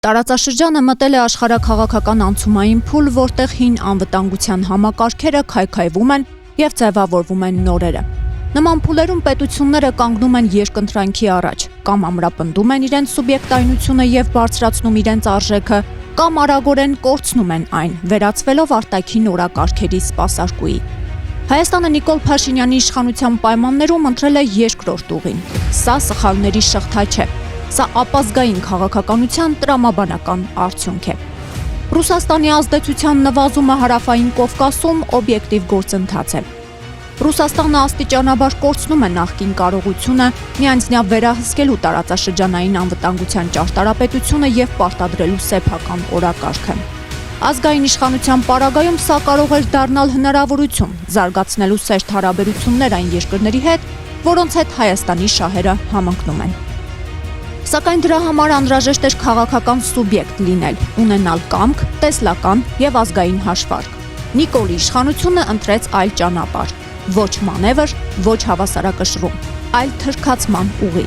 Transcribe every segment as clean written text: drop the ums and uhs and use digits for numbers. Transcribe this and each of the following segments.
Տարածաշրջանը մտել է աշխարհաքաղաքական անցումային փուլ, որտեղ հին անվտանգության համակարգերը քայքայվում են եւ ձևավորվում են նորերը։ Նման փուլերում պետությունները կանգնում են երկընտրանքի առաջ, կամ ամրապնդում են իրենց սուբյեկտայնությունը եւ բարձրացնում իրենց արժեքը, կամ արագորեն կորցնում են այն, վերածվելով արտաքին օրակարգերի սպասարկուի։ Հայաստանը Նիկոլ Փաշինյանի իշխանության պայմաններում ընտրել է երկրորդ ուղին։ Սա սխալների շղթա չէ։ Սա ապազգային քաղաքականության տրամաբանական արդյունք է։ Ռուսաստանի ազդեցության նվազումը հարավային Կովկասում օբյեկտիվ գործընթաց է։ Ռուսաստանը աստիճանաբար կորցնում է նախկին կարողությունը միանձնյա վերահսկելու տարածաշրջանային անվտանգության ճարտարապետությունը եւ պարտադրելու սեփական օրակարգը։ Ազգային իշխանության պարագայում սա կարող էր դառնալ հնարավորություն զարգացնելու սերտ հարաբերություններ այն երկրների հետ, որոնց հետ Հայաստանի շահերը համընկնում են։ Սակայն դրա համար անհրաժեշտ էր քաղաքական սուբյեկտ լինել, ունենալ կամք, տեսլական եւ ազգային հաշվարկ։ Նիկոլի իշխանությունը ընտրեց այլ ճանապարհ, ոչ մանևր, ոչ հավասարակշռում, այլ թրքացման ուղի։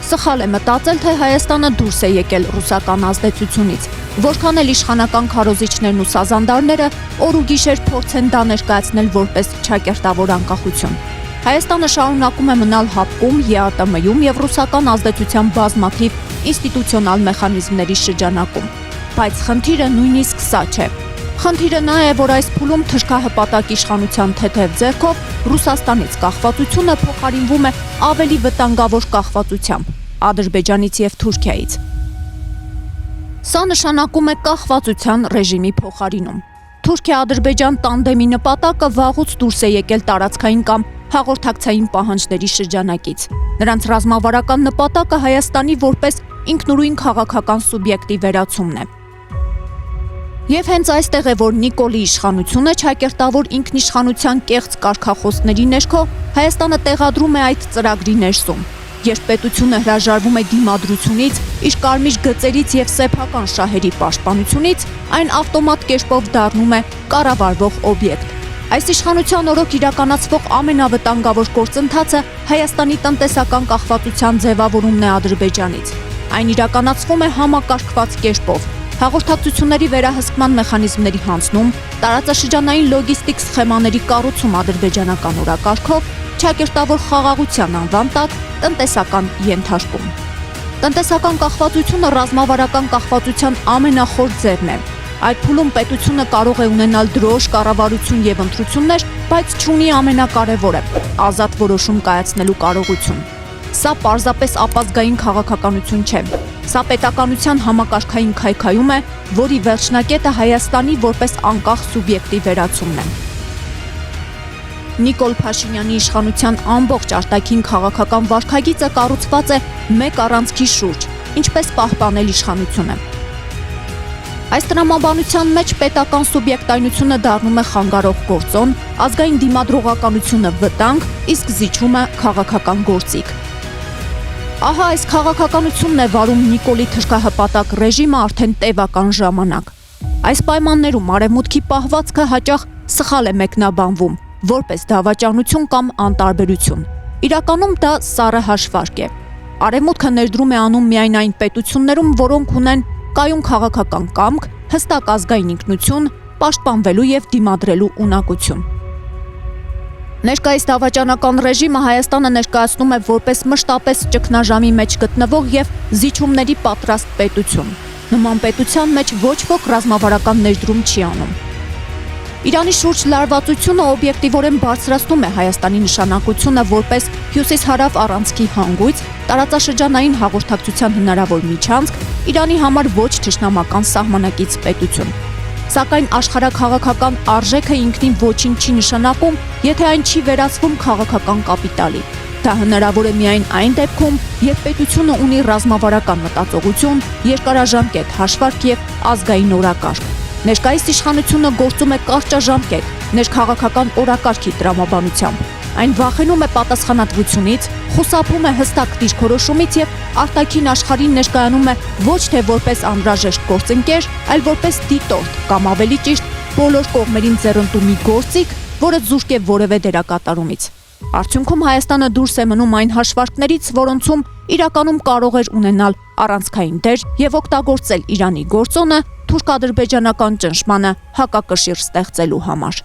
Սխալ է մտածել, թե Հայաստանը դուրս է եկել ռուսական ազդեցությունից, որքան էլ իշխանական քարոզիչներն ու սազանդարները օր ու գիշեր փորձեն դա ներկայացնել որպես ճակերտավոր անկախություն։ Հայաստանը շարունակում է մնալ հապկում ԵԱՏՄ-ում եւ ռուսական ազդեցության բազմաթիվ ինստիտուցիոնալ մեխանիզմների շրջանակում։ Բայց խնդիրը նույնիսկ սա չէ։ Խնդիրը նա է, որ այս փուլում թշքահպատակ իշխանության թեթև ձեռքով Ռուսաստանից կախվածությունը փոխարինվում է ավելի վտանգավոր կախվածությամբ՝ Ադրբեջանից եւ Թուրքիայից։ Սա նշանակում է կախվածության ռեժիմի փոխարինում։ Թուրքիա-Ադրբեջան տանդեմի նպատակը վաղուց դուրս է եկել տարածքային կամ հաղորդակցային պահանջների շրջանակից։ Նրանց ռազմավարական նպատակը Հայաստանի որպես ինքնուրույն քաղաքական սուբյեկտի վերացումն է։ Եվ հենց այստեղ է, որ Նիկոլի իշխանությունը ճակերտավոր ինքնիշխանության կեղծ կարգախոսների ներքո Հայաստանը տեղադրում է այդ ծրագրի ներսում։ Երբ պետությունը հրաժարվում է դիմադրությունից, իր կարմիր գծերից եւ սեփական շահերի պաշտպանությունից, այն ավտոմատ կերպով դառնում է կառավարվող օբյեկտ։ Այս իշխանության օրոք իրականացվող ամենավտանգավոր գործընթացը Հայաստանի տնտեսական կախվածության ձևավորումն է Ադրբեջանից։ Այն իրականացվում է համակարգված կերպով, հաղորդակցությունների վերահսկման մեխանիզմների հանձնում, տարածաշրջանային լոգիստիկ սխեմաների կառուցում ադրբեջանական օրակարգով, ճակերտավոր խաղաղության անվան տակ տնտեսական ենթարկում։ Տնտեսական կախվածությունը ռազմավարական կախվածության ամենախոր ձևն է։ Այդ փուլում պետությունը կարող է ունենալ դրոշ, կառավարություն եւ ընտրություններ, բայց չունի ամենակարևորը՝ ազատ որոշում կայացնելու կարողություն։ Սա պարզապես ապազգային քաղաքականություն չէ։ Սա պետականության համակարգային քայքայում է, որի վերջնակետը Հայաստանի որպես անկախ սուբյեկտի վերացումն է։ Նիկոլ Փաշինյանի իշխանության ամբողջ արտաքին քաղաքական վարքագիծը կառուցված է մեկ առանցքի շուրջ, ինչպես պահպանել իշխանությունը։ Այս տրամաբանության մեջ պետական սուբյեկտայնությունը դառնում է խանգարող գործոն, ազգային դիմադրողականությունը վտանգ, իսկ զիջումը քաղաքական գործիք։ Ահա այս քաղաքականությունն է վարում Նիկոլի թշքահպատակ ռեժիմը արդեն տևական ժամանակ։ Այս պայմաններում արևմուտքի պահվածքը հաճախ սխալ է մեկնաբանվում, որպես դավաճանություն կամ անտարբերություն։ Իրականում դա սառը հաշվարկ է։ Արևմուտքը ներդրում է անում միայն այն պետություններում, որոնք ունեն կայուն քաղաքական կամք, հստակ ազգային ինքնություն, պաշտպանվելու եւ դիմադրելու ունակություն։ Ներկայիս դավաճանական ռեժիմը Հայաստանը ներկայացնում է որպես մշտապես ճգնաժամի մեջ գտնվող եւ զիջումների պատրաստ պետություն։ Նման պետության մեջ ոչ ոք ռազմավարական ներդրում չի անում։ Իրանի շուրջ լարվածությունը օբյեկտիվորեն բարձրացնում է Հայաստանի նշանակությունը որպես հյուսիս-հարավ առանցքի հանգույց, տարածաշրջանային հաղորդակցության հնարավոր միջանցք, Իրանի համար ոչ թշնամական սահմանակից պետություն։ Սակայն աշխարհաքաղաքական արժեքը ինքնին ոչինչ չի նշանակում, եթե այն չի վերածվում քաղաքական կապիտալի։ Դա հնարավոր է միայն այն դեպքում, երբ պետությունը ունի ռազմավարական մտածողություն, երկարաժամկետ հաշվարկ եւ ազգային օրակարգ։ Ներկայիս իշխանությունը գործում է կարճաժամկետ, ներքաղաքական օրակարգի տրամաբանությամբ։ Այն վախենում է պատասխանատվությունից, խուսափում է հստակ դիրքորոշումից եւ արտաքին աշխարհին ներկայանում է ոչ թե որպես անհրաժեշտ գործընկեր, այլ որպես դիտորդ կամ ավելի ճիշտ բոլոր կողմերին ձեռնտու մի գործիք, որը զուրկ է որևէ դերակատարումից։ Արդյունքում Հայաստանը դուրս է մնում այն հաշվարկներից, որոնցում իրականում կարող էր ունենալ առանցքային դեր եւ օգտագործել Իրանի գործոնը թուրք-ադրբեջանական ճնշմանը հակակշիռ ստեղծելու համար։